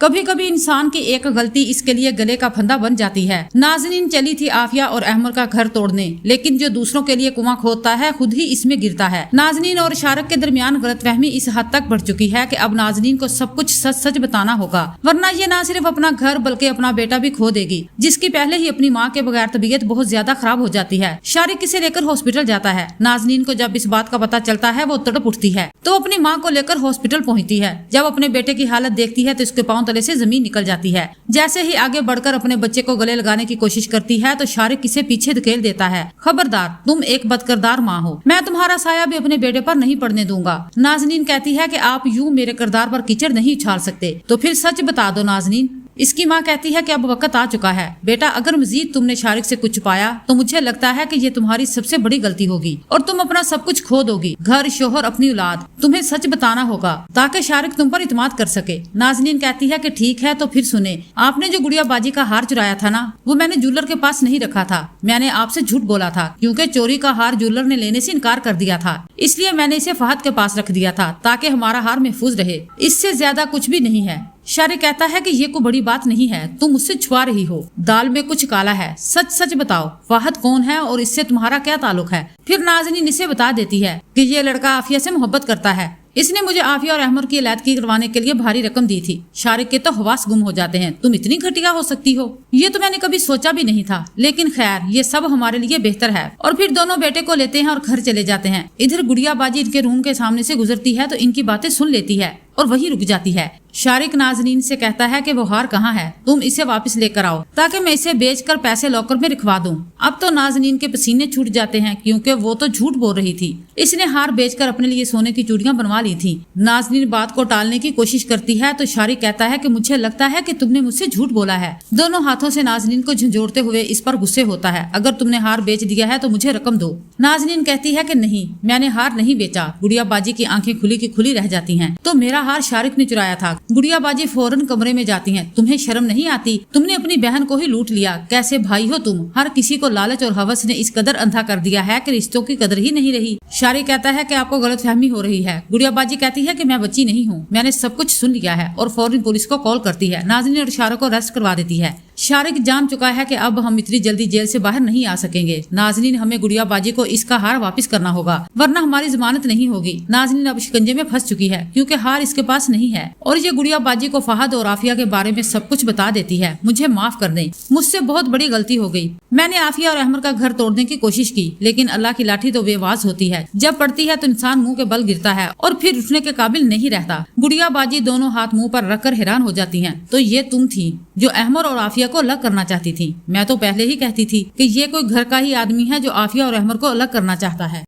कभी कभी इंसान की एक गलती इसके लिए गले का फंदा बन जाती है। नाज़नीन चली थी आफिया और अहमर का घर तोड़ने, लेकिन जो दूसरों के लिए कुआं खोदता है खुद ही इसमें गिरता है। नाज़नीन और शारिक के दरमियान गलतफहमी इस हद तक बढ़ चुकी है कि अब नाज़नीन को सब कुछ सच सच बताना होगा, वरना ये न सिर्फ अपना घर बल्कि अपना बेटा भी खो देगी, जिसकी पहले ही अपनी माँ के बगैर तबीयत बहुत ज्यादा खराब हो जाती है। शारिक इसे लेकर हॉस्पिटल जाता है। नाज़नीन को जब इस बात का पता चलता है वो तड़प उठती है, तो अपनी माँ को लेकर हॉस्पिटल पहुँचती है। जब अपने बेटे की हालत देखती है तो उसके पाँव तले से जमीन निकल जाती है। जैसे ही आगे बढ़कर अपने बच्चे को गले लगाने की कोशिश करती है तो शारिक इसे पीछे धकेल देता है। खबरदार, तुम एक बदकिरदार माँ हो, मैं तुम्हारा साया भी अपने बेटे पर नहीं पड़ने दूंगा। नाज़नीन कहती है कि आप यूं मेरे किरदार पर कीचड़ नहीं उछाल सकते, तो फिर सच बता दो नाज़नीन। इसकी माँ कहती है कि अब वक्त आ चुका है बेटा, अगर मजीद तुमने शारिक से कुछ छुपाया तो मुझे लगता है कि ये तुम्हारी सबसे बड़ी गलती होगी और तुम अपना सब कुछ खो दोगी, घर, शोहर, अपनी औलाद। तुम्हें सच बताना होगा ताकि शारिक तुम पर इत्मीनान कर सके। नाज़नीन कहती है कि ठीक है, तो फिर सुने, आपने जो गुड़िया बाजी का हार चुराया था ना, वो मैंने ज्वेलर के पास नहीं रखा था। मैंने आपसे झूठ बोला था क्योंकि चोरी का हार ज्वेलर ने लेने से इनकार कर दिया था, इसलिए मैंने इसे फहद के पास रख दिया था ताकि हमारा हार महफूज रहे। इससे ज्यादा कुछ भी नहीं है। शारिक कहता है कि ये कोई बड़ी बात नहीं है, तुम मुझसे छुपा रही हो, दाल में कुछ काला है, सच सच बताओ फहद कौन है और इससे तुम्हारा क्या ताल्लुक है। फिर नाज़नीन इसे बता देती है कि ये लड़का आफिया से मोहब्बत करता है, इसने मुझे आफिया और अहमर की इलादगी करवाने के लिए भारी रकम दी थी। शारिक के तो हवास गुम हो जाते हैं, तुम इतनी घटिया हो सकती हो, ये तो मैंने कभी सोचा भी नहीं था, लेकिन खैर ये सब हमारे लिए बेहतर है। और फिर दोनों बेटे को लेते हैं और घर चले जाते हैं। इधर गुड़िया बाजी इनके रूम के सामने से गुजरती है तो इनकी बातें सुन लेती है और वहीं रुक जाती है। शारिक नाज़नीन से कहता है कि वो हार कहाँ है, तुम इसे वापस लेकर आओ ताकि मैं इसे बेचकर पैसे लॉकर में रखवा दूं। अब तो नाज़नीन के पसीने छूट जाते हैं क्योंकि वो तो झूठ बोल रही थी, इसने हार बेचकर अपने लिए सोने की चूड़ियां बनवा ली थी। नाज़नीन बात को टालने की कोशिश करती है तो शारिक कहता है कि मुझे लगता है कि तुमने मुझसे झूठ बोला है। दोनों हाथों से नाज़नीन को झंझोड़ते हुए इस पर गुस्से होता है, अगर तुमने हार बेच दिया है तो मुझे रकम दो। नाज़नीन कहती है कि नहीं, मैंने हार नहीं बेचा। गुड़िया बाजी की आंखें खुली की खुली रह जाती हैं। तो मेरा हार शारिक ने चुराया था। गुड़िया बाजी फौरन कमरे में जाती हैं। तुम्हें शर्म नहीं आती, तुमने अपनी बहन को ही लूट लिया, कैसे भाई हो तुम। हर किसी को लालच और हवस ने इस कदर अंधा कर दिया है कि रिश्तों की कदर ही नहीं रही। शारिक कहता है कि आपको गलतफहमी हो रही है। गुड़िया बाजी कहती है कि मैं बच्ची नहीं हूँ, मैंने सब कुछ सुन लिया है और फौरन पुलिस को कॉल करती है। नाज़नीन और शारिक को अरेस्ट करवा देती है। शारिक जान चुका है कि अब हम इतनी जल्दी जेल से बाहर नहीं आ सकेंगे। नाज़नीन, हमें गुड़िया बाजी को इसका हार वापस करना होगा वरना हमारी जमानत नहीं होगी। नाज़नीन अब शिकंजे में फंस चुकी है क्योंकि हार इसके पास नहीं है और ये गुड़िया बाजी को फहद और आफिया के बारे में सब कुछ बता देती है। मुझे माफ कर दें, मुझसे बहुत बड़ी गलती हो गई। मैंने आफिया और अहमर का घर तोड़ने की कोशिश की, लेकिन अल्लाह की लाठी तो बेवाज होती है, जब पड़ती है तो इंसान मुंह के बल गिरता है और फिर उठने के काबिल नहीं रहता। गुड़िया बाजी दोनों हाथ मुंह पर रखकर हैरान हो जाती हैं। तो ये तुम थी जो अहमर और आफिया को अलग करना चाहती थी। मैं तो पहले ही कहती थी कि ये कोई घर का ही आदमी है जो आफिया और अहमर को अलग करना चाहता है।